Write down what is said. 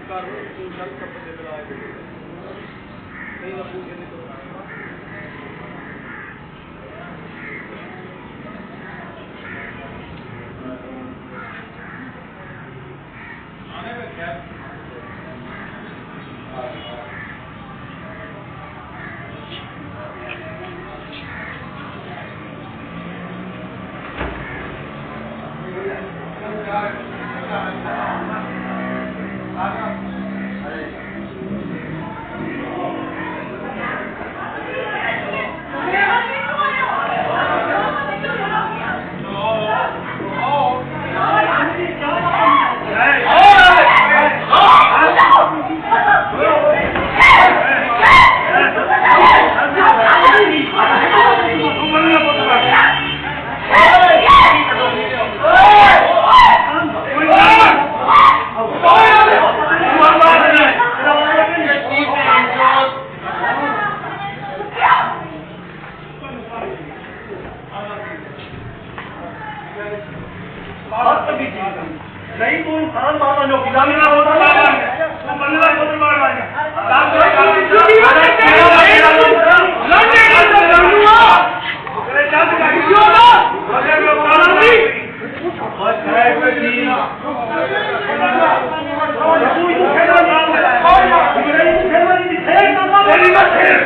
कर तू चल कपड़े दिला नहीं ना पूछे नहीं तो आने में क्या नहीं तू इंसान बाबा जो किला में ना होता ना तू बल्ला को तो मार मार काम करे अरे क्या गाड़ी क्यों ना अरे वो काला नहीं बस है कोई नहीं तू इधर खेलना ना और मेरे खेलना नहीं खेल ना मेरी मत खेल